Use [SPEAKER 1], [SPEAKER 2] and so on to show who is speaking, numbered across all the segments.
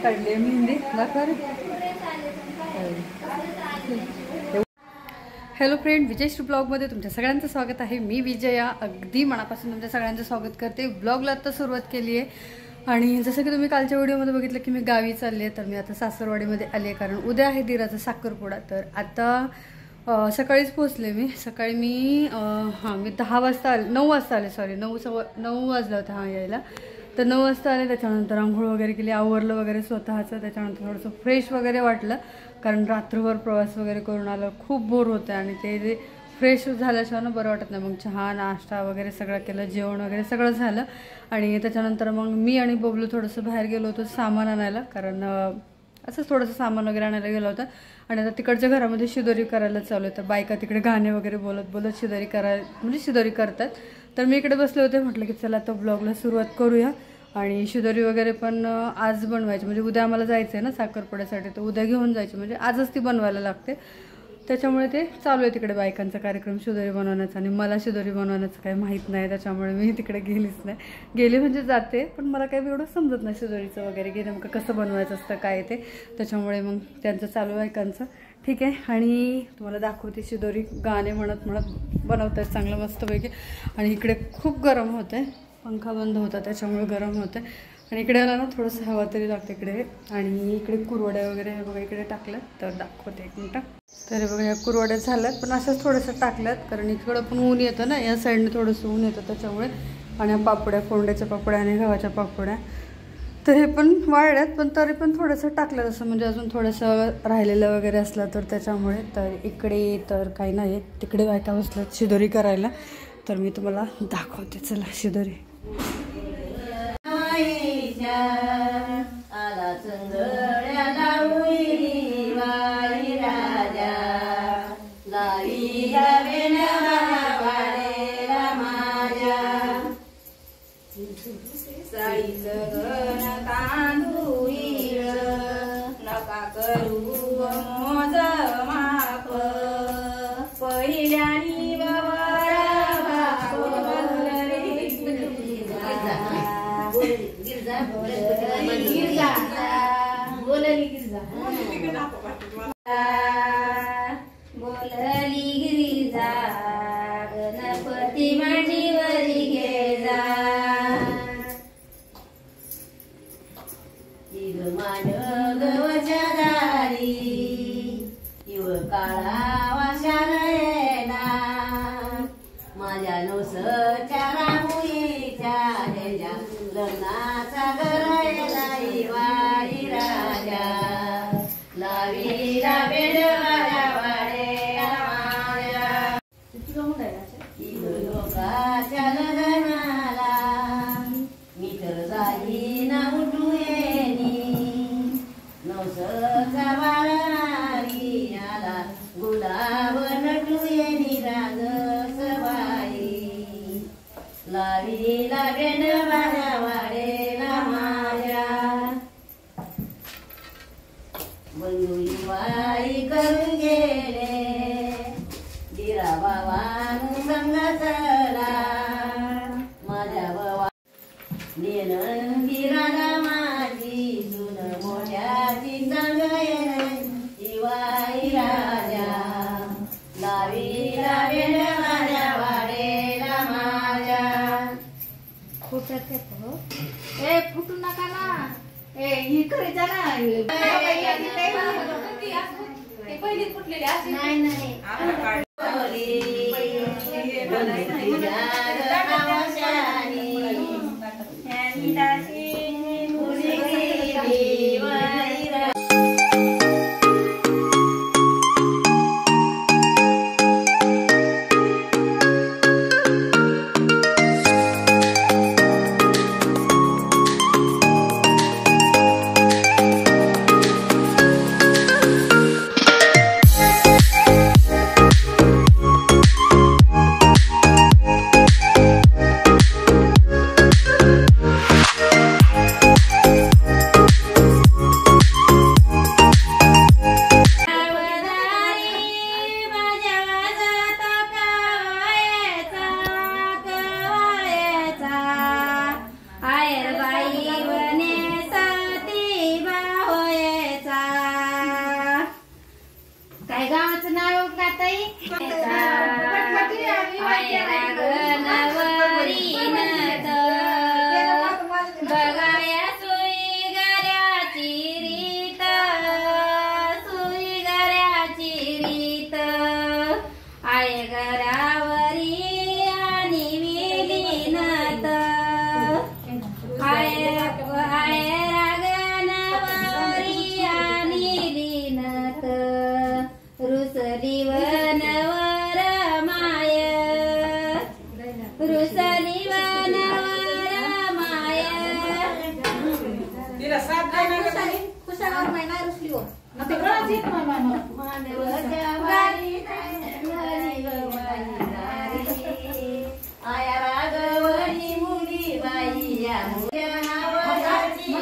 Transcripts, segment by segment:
[SPEAKER 1] काढली मेहंदी दाखवा रे. Hello friend, विजयश्री ब्लॉगमध्ये तुमच्या सगळ्यांचं स्वागत आहे. मी विजया अगदी मनापासून तुमच्या सगळ्यांचं स्वागत करते. ब्लॉगला आता सुरुवात केली आहे आणि जसं की तुम्ही कालच्या व्हिडिओमध्ये बघितलं की मी गावी चालली आहे, तर मी आता सासरवाडीमध्ये आली आहे कारण उद्या आहे दिराचा साखरपुडा. तर आता सकाळीच पोहोचले मी. सकाळी मी 10 वाजता आले, 9 वाजता आले, सॉरी 9 वाजला होता यायला. तर 9 वाजता आले. त्याच्यानंतर आंघोळ वगैरे केली, आवरलं वगैरे स्वतःचं. त्याच्यानंतर थोडंसं फ्रेश वगैरे वाटलं कारण रात्रभर प्रवास वगैरे करून आलं, खूप बोर होतं आणि ते फ्रेश झाल्याशिवाय ना बरं वाटत नाही. मग चहा नाश्ता वगैरे सगळं केलं, जेवण वगैरे सगळं झालं आणि त्याच्यानंतर मग मी आणि बबलू थोडंसं बाहेर गेलो होतो सामान आणायला, कारण असंच थोडंसं सामान वगैरे आणायला गेलो होतं. आणि आता तिकडच्या घरामध्ये शिदोरी करायला चालू आहे. तर बायका तिकडे गाणे वगैरे बोलत बोलत शिदोरी म्हणजे शिदोरी करतात. तर मी इकडे बसले होते, म्हटलं की चला आता ब्लॉगला सुरुवात करूया. आणि शिदोरी वगैरे पण आज बनवायची, म्हणजे उद्या आम्हाला जायचं आहे ना साखरपुड्यासाठी, तर उद्या घेऊन जायची, म्हणजे आजच ती बनवायला लागते. त्याच्यामुळे ते चालू आहे तिकडे बायकांचा कार्यक्रम शिदोरी बनवण्याचा. आणि मला शिदोरी बनवण्याचं काही माहीत नाही, त्याच्यामुळे मी तिकडे गेलीच नाही. गेली म्हणजे जाते, पण मला काही एवढं समजत नाही शिदोरीचं वगैरे की नेमकं कसं बनवायचं असतं काय ते. त्याच्यामुळे मग त्यांचं चालू आहे बायकांचं. ठीक आहे, आणि तुम्हाला दाखवते शिदोरी गाणे म्हणत म्हणत बनवत आहेत चांगलं मस्तपैकी. आणि इकडे खूप गरम होतं आहे, पंखा बंद होता त्याच्यामुळे गरम होतं आहे. आणि इकडे आला ना थोडंसं हवा तरी लागते इकडे. आणि इकडे कुरवड्या वगैरे हे बघा इकडे टाकल्यात, तर दाखवते एक मिनटं. तर बघा ह्या कुरवड्या झाल्यात, पण असंच थोडंसं टाकल्यात कारण इकडं पण ऊन येतं ना, या साईडने थोडंसं ऊन येतं त्याच्यामुळे. आणि ह्या पापड्या, कोंड्याच्या पापड्या आणि गव्हाच्या पापड्या, तर हे पण वाळल्यात, पण तरी पण थोडंसं टाकलं असं, म्हणजे अजून थोडंसं राहिलेलं वगैरे असलं तर त्याच्यामुळे. तर इकडे तर काही नाही, तिकडे बायका बसल्यात शिदोरी करायला. तर मी तुम्हाला दाखवते, चला शिदोरी.
[SPEAKER 2] नका करू मोज माप पहिल्यानी बोलली गिरिजा गणपती मांडीवरी गेला मान गवच्या दारी इव काळा वाशाला माझ्या नवसच्या रामुईच्या ह्याच्या लग्नाचा गरायला वाई राजा लावीला बेडवाड्या वाड्या माझ्या लोकाच्या लग्नाला मी तर जाई ना उठू नवसचा बाळारी आला गुलाब नटू येणी राग सवाई लावीला बेडवाड्या वाडेला माझ्या बंधुई वाई करून गेले दिरा बाबानु संग चला माझ्या बाबा नेनंदी रागा माझी सुन मोठ्याची चांगली वाई राजा लावीला बेडवाड्या वाडेला माझ्या फुटत येतो. ए फुटू नका ना, ए ही करायचा ना पहिली फुटलेली अशी नाही नाही. रुसली वनवर माया
[SPEAKER 3] तिला साथ काय नाही का?
[SPEAKER 2] कुशावर महिना रुसली हो
[SPEAKER 3] आता कळाच येत नाही मला.
[SPEAKER 2] मांडवच्या वारी घरी गवारी आया रागवणी मुली बाई या मुल्या नावाची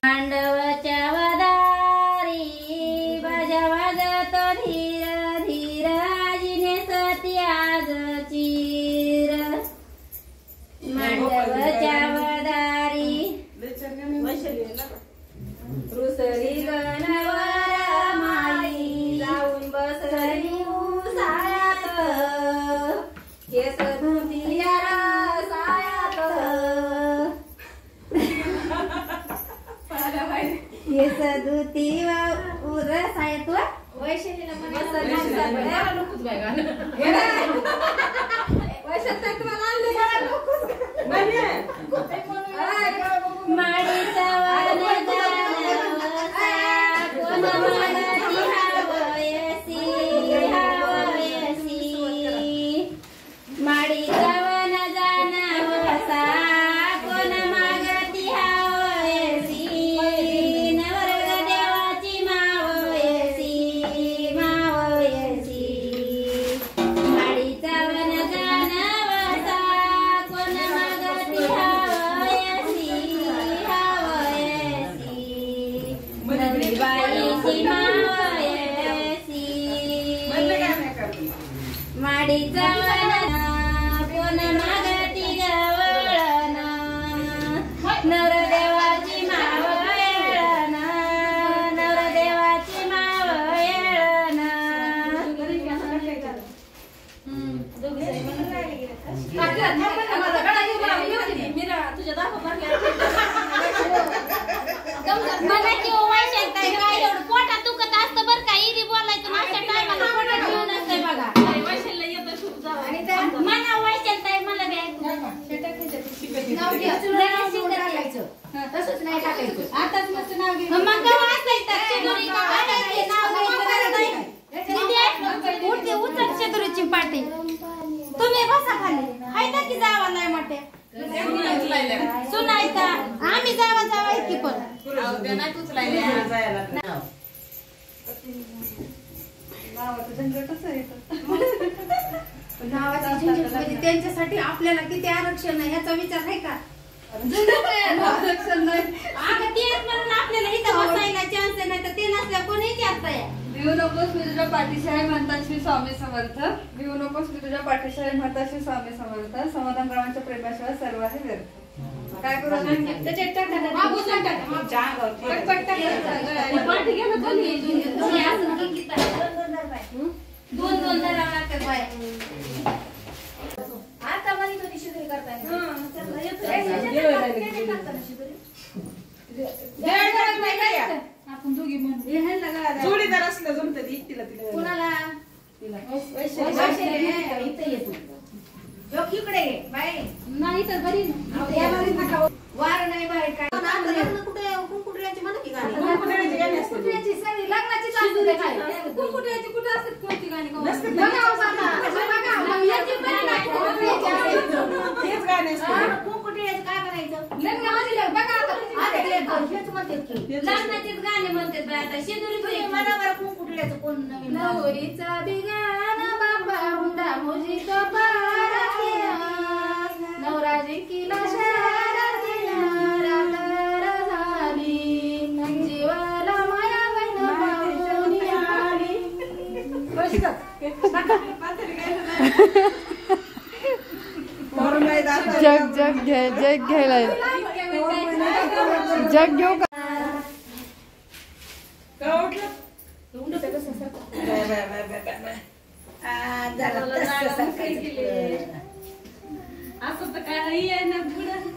[SPEAKER 2] मांडवच्या वदारी बाजा वाजतो धीर धीर आजीने सत्याग चिर मांडवच्या वदारी रुसली गणवरा माई जाऊन बसली उसाळ्यात केस धुतिया रसाळ्यात केस धुती रसाळ्यात वैशालीला माडीचा माडी जावन जानवसा कोण मागती हावयसी नवरग देवाची मावयसी मावयसी माडी जावन जानवसा कोण मागती हावयसी हावयसी नवरी बाईची मावयसी माडी जावन नवरदेवाची मावळण नवरदेवाची मावळण मला की वैशाली ताई काय एवढं पोटात दुखत असतं बरं का इरी बोलायचं अशा टायमाला पोटात घेऊन असतंय बघा मला वैशाली ताई मला तसंच नाही टाकायचं आताच मस्त नाव घे मग उचल शेदुरीची पाटी तुम्ही बसा खाली हायता की जावा नाही मोठे सुनायचा आम्ही जावा जावा इतकी पण नावाची झंझट म्हणजे त्यांच्यासाठी आपल्याला किती आरक्षण आहे ह्याचा विचार आहे का? आरक्षण नाही अगं तेच म्हणून आपल्याला इथं बसायला चान्स आहे नाही तर ते नसल्या कोणी विचारताय
[SPEAKER 1] भिवू नकोस मी तुझ्या पाठीशी आहे म्हणतात श्री स्वामी समर्थ भिवू नकोस मी तुझ्या पाठीशी आहे म्हणतात श्री स्वामी समर्थ समाधान रावांच्या प्रेमाशिवाय सर्व आहे व्यर्थ काय करू त्याच्यात
[SPEAKER 2] दोन दोन धरावं लागतात बाय आता मला तो शिदुरी करताय आपण दोघी म्हणून
[SPEAKER 3] जोडीदार असलं जमतं ती तिला तिला
[SPEAKER 2] कोणाला इथं येतो इकडे बाय नाही तर बरी वार नाही बाहेर काय कुठे म्हणा की गाणी कुठल्याची सगळी लग्नाची कुठल्याची कुठे असतात कोणती गाणी
[SPEAKER 3] तेच गाणे
[SPEAKER 2] काय करायचं लग्नामध्ये बघा लग्नाचेच गाणे म्हणतात बाय आता शेदुरी मनावर कुठल्याचं कोण नवीन नवरीचा बिगाना बाबा हुंडा मुजी तो पारा नवरा जिंकीला जीवाला माया
[SPEAKER 1] जग जग घे जग घ्यायला जग घेऊ का
[SPEAKER 2] असं तर काही आहे ना पुढं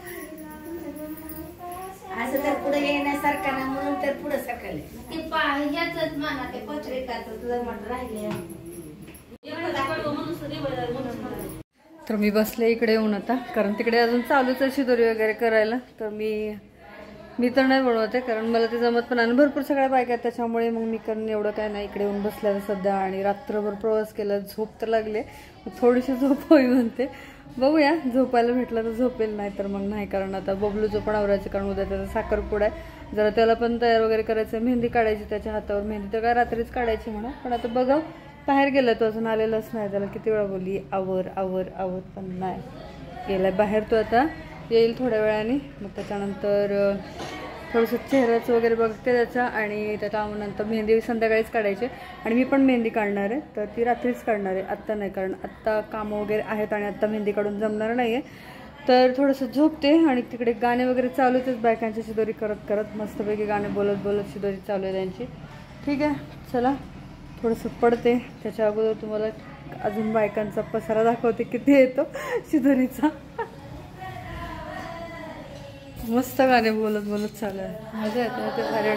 [SPEAKER 2] असं तर पुढे येण्यासारखं ना म्हणून तर पुढे सरकले ते याच म्हणा ते पत्रिकाचं तुझं म्हण राहिले
[SPEAKER 1] तर मी बसले इकडे येऊन आता, कारण तिकडे अजून चालूच आहे शिदोरी वगैरे करायला. तर मी तर नाही बनवते, कारण मला ते जमत पण आणि भरपूर सगळ्या बायका आहेत त्याच्यामुळे मग मी कारण एवढं काय नाही. इकडे येऊन बसल्या सध्या आणि रात्रभर प्रवास केला, झोप तर लागले, थोडीशी झोप होई म्हणते. बघूया, झोपायला भेटलं तर झोपेल, नाही तर मग नाही. कारण आता बबलूचं पण आवरायचं, कारण उद्या त्याचा साखरपुडा आहे, जरा त्याला पण तयार वगैरे करायचं, मेहंदी काढायची त्याच्या हातावर. मेहंदी तर काय रात्रीच काढायची म्हणा, पण आता बघा बाहेर गेला तो, अजून आलेलाच नाही. त्याला किती वेळा बोलली आवर आवर आवर, पण नाही गेलाय बाहेर. तो आता येईल थोड्या वेळाने. मग त्याच्यानंतर थोडंसं चेहऱ्याचं वगैरे बघते त्याचा, आणि त्याच्यानंतर मेहंदी संध्याकाळीच काढायची. आणि मी पण मेहंदी काढणार आहे, तर ती रात्रीच काढणार आहे, आत्ता नाही, कारण आत्ता कामं वगैरे आहेत आणि आत्ता मेहंदी काढून जमणार नाही आहे. तर थोडंसं झोपते आणि तिकडे गाणे वगैरे चालू आहेत बायकांची शिदोरी करत करत, मस्तपैकी गाणे बोलत बोलत शिदोरी चालू आहे त्यांची. ठीक आहे, चला थोडंसं पडते. त्याच्या अगोदर तुम्हाला अजून बायकांचा पसारा दाखवते किती येतो शिदोरीचा. मस्त गाणे बोलत बोलत चालू आहे, मजा येते ते भारी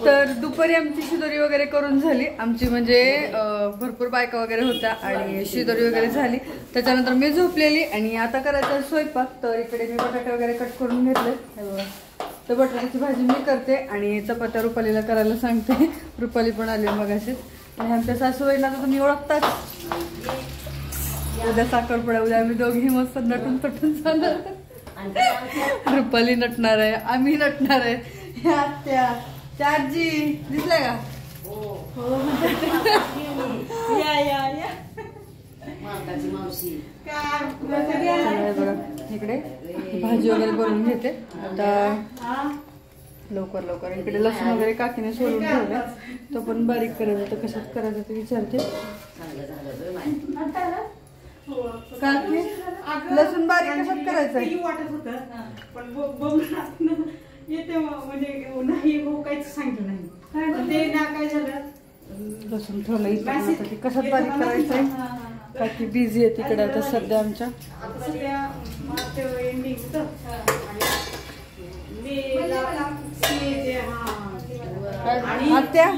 [SPEAKER 1] तर दुपारी आमची शिदोरी वगैरे करून झाली आमची, म्हणजे भरपूर बायका वगैरे होत्या आणि शिदोरी वगैरे झाली. त्याच्यानंतर मी झोपलेली आणि आता करायचा स्वयंपाक. तर इकडे मी बटाटे वगैरे कट करून घेतले, हे बघा. तर बटाट्याची भाजी मी करते आणि चपात्या रुपालीला करायला सांगते. रुपाली पण आली मगाशीच. आणि आमच्या सासूबाईंना तर तुम्ही ओळखताच, उद्या साखरपुडा, उद्या आम्ही दोघेही मस्त नटून तटून जाणार. रुपाली नटणार आहे, आम्ही नटणार आहे, ह्या त्या चारजी दिसल्या का? हो इकडे भाजी वगैरे बनवून घेते आता लवकर लवकर. इकडे लसूण वगैरे काकीने सोडून ठेवलं, तो पण बारीक करायचा, तर कशात करायचं ते विचारते. काकी लसूण बारीक कशात करायचं
[SPEAKER 3] वाटत होतं, पण येते म्हणजे नाही हो, काहीच सांगितलं नाही. ते ना काय झालं,
[SPEAKER 1] लसूण ठेवलं इथं, कशात बारीक करायचंय. काकी बिझी आहे तिकडे आता सध्या आमच्या. आत्या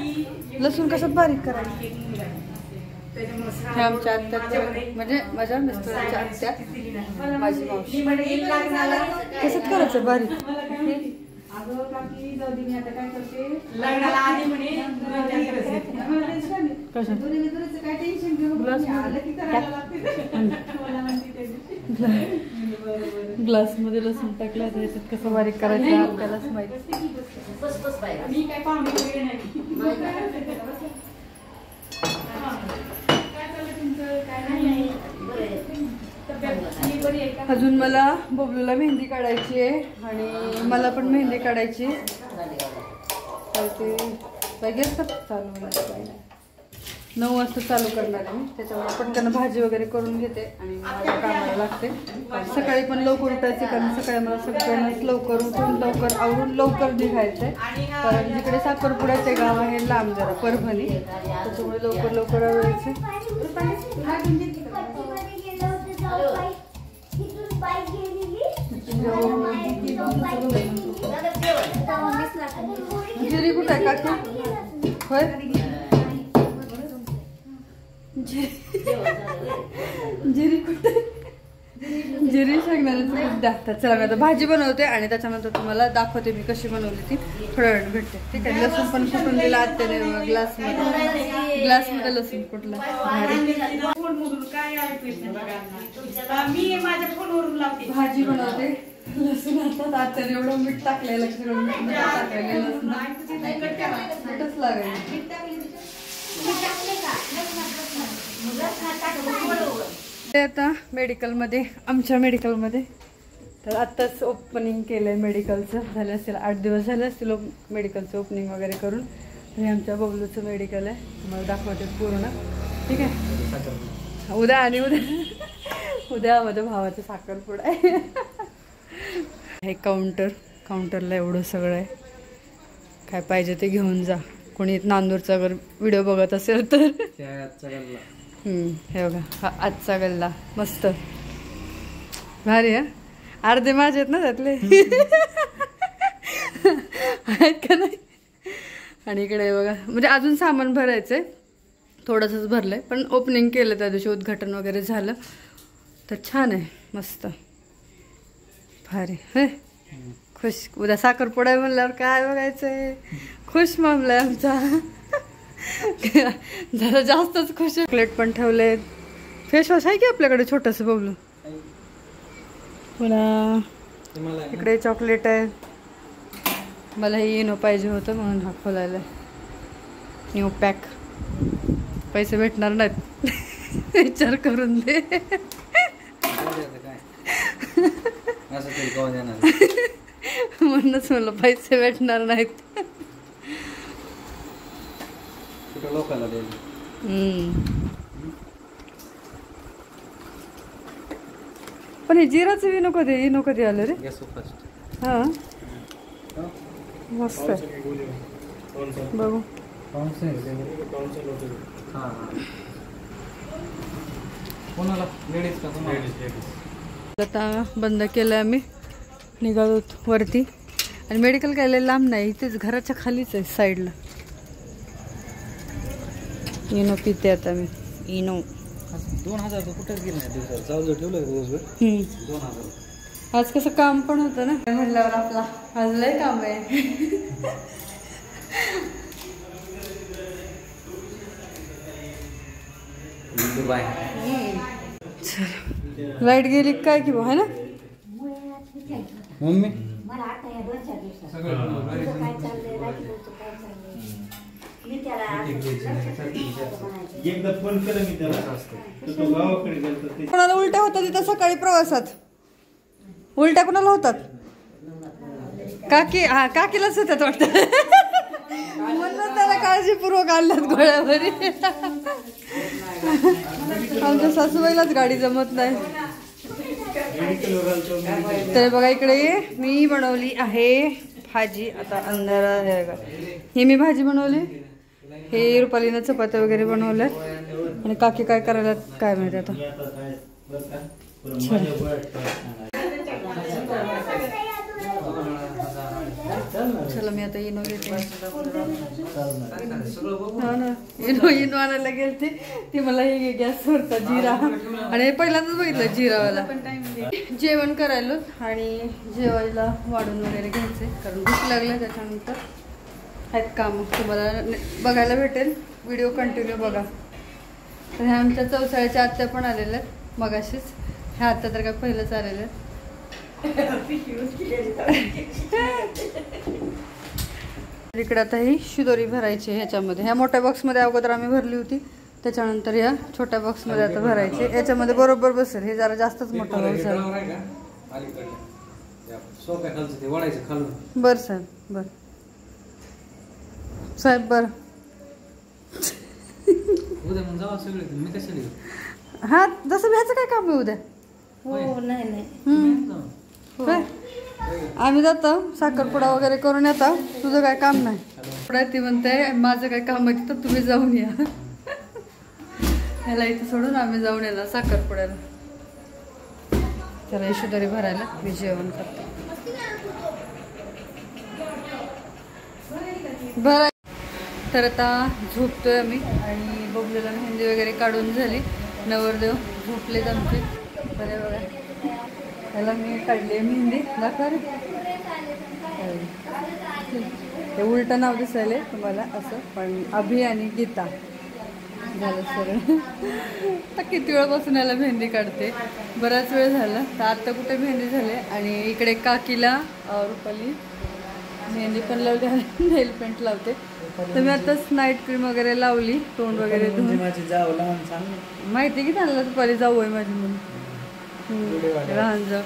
[SPEAKER 1] लसूण कशात बारीक करायचं. हे आमच्या आत्या, म्हणजे माझ्या मिस्टरांच्या आत्या, माझी मावशी. कशात करायचं बारीक.
[SPEAKER 3] अगं काकी जाऊ दे, मी आता काय करते, लग्नाला आधी म्हणे काय टेन्शन घेऊ,
[SPEAKER 1] ग्लास मध्ये लसूण टाकला, त्याच्यात कसं बारीक करायचं आपल्यालाच माहिती.
[SPEAKER 3] मी काय पाहुणे वगैरे नाही.
[SPEAKER 1] अजून मला बबलूला मेहंदी काढायची आहे आणि मला पण मेहंदी काढायची. तर ते लगेच चालू 9 वाजता चालू करणार आहे मी, त्याच्यामुळे पटकन भाजी वगैरे करून घेते आणि मला कामाला लागते. सकाळी पण लवकर उठायचे, कारण सकाळी मला सगळ्यांनाच लवकर उठून लवकर आवरून लवकर निघायचंय. कारण जिकडे साखरपुड्याचे गाव आहे लांब जरा, परभणी, त्याच्यामुळे लवकर लवकर आवडायचं. जिरी कुठे आहे काकी? होय जिरी कुठे? जिरी शेंगदाण्याचं दाखतात. चला मी आता भाजी बनवते आणि त्याच्यानंतर तुम्हाला दाखवते मी कशी बनवली ती, थोड्या वेळ भेटते. ठीक आहे. लसूण पण कुठून दिला आत्याने ग्लासमध्ये लसूण कुठला भाजी बनवते. लसूण आता आत्याने एवढं मीठ टाकलेलं मीठच लागेल. आता मेडिकलमध्ये, आमच्या मेडिकलमध्ये तर आत्ताच ओपनिंग केलं आहे मेडिकलचं. झाले असतील 8 दिवस झाले असतील मेडिकलचं ओपनिंग वगैरे करून. हे आमच्या बबलूचं मेडिकल आहे, तुम्हाला दाखवते पूर्ण. ठीक आहे. उद्या आणि उद्या माझ्या भावाचा साखरपुडा आहे. हे काउंटरला एवढं सगळं आहे, काय पाहिजे ते घेऊन जा. कोणी नांदूरचा अगर व्हिडिओ बघत असेल तर हे बघा, हा आजचा गल्ला मस्त भारी आहे. अर्धे माझे आहेत ना त्यातले आहेत का नाही. आणि इकडे बघा, म्हणजे अजून सामान भरायचंय, थोडंसंच भरलंय, पण ओपनिंग केलं त्या दिवशी, उद्घाटन वगैरे झालं. तर छान आहे, मस्त भारी. हे खुश, उद्या साखरपुडा आहे म्हणल्यावर काय बघायचंय, खुश मामला आहे आमचा. जरा जास्तच खुश. चॉकलेट पण ठेवले, फेसवॉश आहे की आपल्याकडे छोटंसं बबलू. पुन्हा इकडे चॉकलेट आहे. मला ही इनो पाहिजे होतं म्हणून हा खोलायला. New pack. पैसे भेटणार नाहीत विचार करून दे. म्हणूनच मला पैसे भेटणार नाहीत. पण हे जिराचं इनो कधी आलं रे. हा मस्त आहे, बघू. आता बंद केलं आम्ही, निघालो वरती. आणि मेडिकल काय लय लांब नाही, इथेच घराच्या खालीच आहे साईडला. इनो पिते आता मी, इनो.
[SPEAKER 4] 2000 कुठेच गेलं नाही दिवसात, चालू ठेवलं दिवसभर. 2000
[SPEAKER 1] आज कसं काम पण होतं ना म्हणल्यावर आपला आज लय काम आहे. लाईट गेली काय की आहे ना
[SPEAKER 4] मम्मी.
[SPEAKER 1] कोणाला उलट्या होतात तिथं सकाळी प्रवासात, उलट्या कोणाला होतात. काकी, हा काकीलाच होतात वाटतं. म्हणून त्याला काळजीपूर्वक आणल्यात गोळ्यावरी. आमच्या सासूबाईलाच गाडी जमत नाही. तर बघा इकडे मी बनवली आहे भाजी. आता अंधारा आहे का, ही मी भाजी बनवली. हे रुपालीनं चपात्या वगैरे बनवल्या. आणि काकी काय करायला काय माहिती आता. चला मी आता इनो घेते. हा ना, इनो आणायला गेलते ती मला हे गॅसवरचा जिरा. आणि पहिल्यांदाच बघितलं जिरावाला. जेवण करायला आणि जेवायला वाढून वगैरे घ्यायचे, कारण भूक लागलं. त्याच्यानंतर आहेत काम, तुम्हाला बघायला भेटेल. व्हिडिओ कंटिन्यू बघा. तर ह्या आमच्या चौसाळ्याच्या आत्या पण आलेल्या आहेत मगाशीच. ह्या आत्या तर काय पहिलंच आलेल्या आहेत. इकडे आता ही शिदोरी भरायची ह्याच्यामध्ये. ह्या मोठ्या बॉक्समध्ये अगोदर आम्ही भरली होती, त्याच्यानंतर या छोट्या बॉक्समध्ये आता भरायचे. याच्यामध्ये बरोबर बसेल. हे जरा जास्तच मोठा बॉक्स आहे. बर साहेब, बर साहेब, बर. हा जसं ह्याचं काय काम आहे उद्या. आम्ही जातो साखरपुडा वगैरे करून येतो. तुझं काय काम नाही. ती म्हणते माझं काय काम आहे तर तुम्ही जाऊन या. ह्याला इथं सोडून आम्ही जाऊन येणार साखरपुड्याला. त्याला शिदोरी भरायला मी जेवण करते. बरं, तर आता झोपतोय आम्ही. आणि बबलूला मेहंदी वगैरे काढून झाली. नवरदेव झोपलेत आमचे. बरे बघा, त्याला मी काढली मेहंदी. दाखवा रे, ते उलटं नाव दिसायले तुम्हाला असं, पण अभि आणि गीता झालं सरळ. तर किती वेळापासून याला मेहंदी काढते, बराच वेळ झाला. तर आत्ता कुठे मेहंदी झाले. आणि इकडे काकीला रुपाली मेहंदी पण लावली आणि नेल पेंट लावते. तर मी आताच नाईट क्रीम वगैरे लावली, तोंड वगैरे धुवून. माहिती की त्यांना रुपाली जाऊ आहे माझी म्हणून, लहान जाऊ.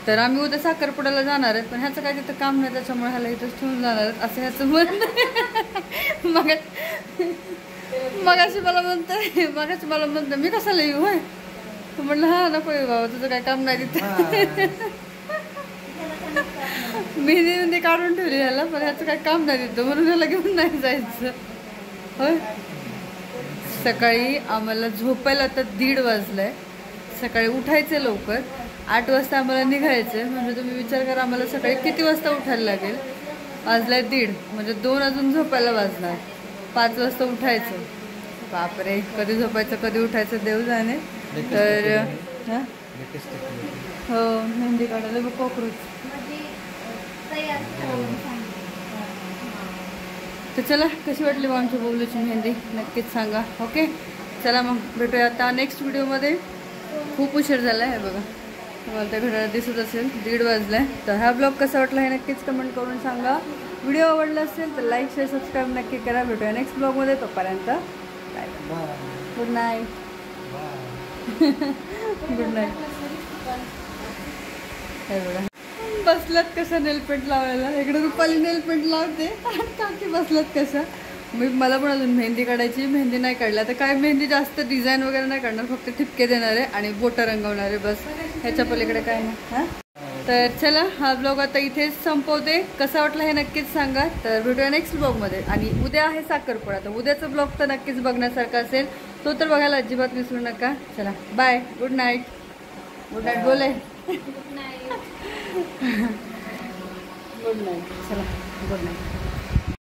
[SPEAKER 1] तर आम्ही उद्या साखरपुड्याला जाणार आहेत, पण ह्याचं काय तिथं काम नाही, त्याच्यामुळे ह्याला इथंच ठेवून जाणार आहेत असं ह्याचं म्हणणं. मगाशी मला म्हणतं मी कशाला येऊ होय. तू म्हणलं हा नको येऊ बाबा, तुझं काय काम नाही तिथं. मेहंदी काढून ठेवली याला, पण ह्याचं काय काम नाही देतो म्हणून याला घेऊन नाही जायचं. होय, सकाळी आम्हाला झोपायला आता 1:30 वाजलाय. सकाळी उठायचे लवकर, 8 वाजता आम्हाला निघायचं. म्हणजे तुम्ही विचार करा आम्हाला सकाळी किती वाजता उठायला लागेल. वाजलाय 1:30, म्हणजे 2 अजून झोपायला वाजणार. 5 वाजता उठायचं. बापरे, कधी झोपायचं कधी उठायचं देव जाणे. तर हो, मेहंदी काढायला बघ कॉकरोच. तर चला, कशी वाटली मग आमच्या बबलूची मेहंदी नक्कीच सांगा. ओके, चला मग भेटूया आता नेक्स्ट व्हिडिओमध्ये. खूप उशीर झाला आहे बघा, तुम्हाला त्या घड्याळात दिसत असेल 1:30 वाजलाय. तर हा ब्लॉग कसा वाटला हे नक्कीच कमेंट करून सांगा. व्हिडिओ आवडला असेल तर लाईक शेअर सबस्क्राईब नक्की करा. भेटूया नेक्स्ट ब्लॉगमध्ये. तोपर्यंत bye, good night. Good night. हे बघा बसलात कसं नेलपेंट लावायला. इकडे रुपाली नेलपेंट लावते आणि काकी बसलात कसं. मला पण अजून मेहंदी काढायची, मेहंदी नाही काढल्या तर काय, मेहंदी जास्त डिझाईन वगैरे नाही काढणार, फक्त ठिपके देणार आहे आणि बोटं रंगवणार आहे बस. ह्याच्या पलीकडे काय नाही. हां, तर चला, हा ब्लॉग आता इथेच संपवते. कसा वाटला हे नक्कीच सांगा. तर भेटूया नेक्स्ट ब्लॉगमध्ये. आणि उद्या आहे साखरपुडा, तर उद्याचा ब्लॉग तर नक्कीच बघण्यासारखा असेल, तो तर बघायला अजिबात विसरू नका. चला bye, good night. Good night बोले. Good night. चला, गुड नाईट.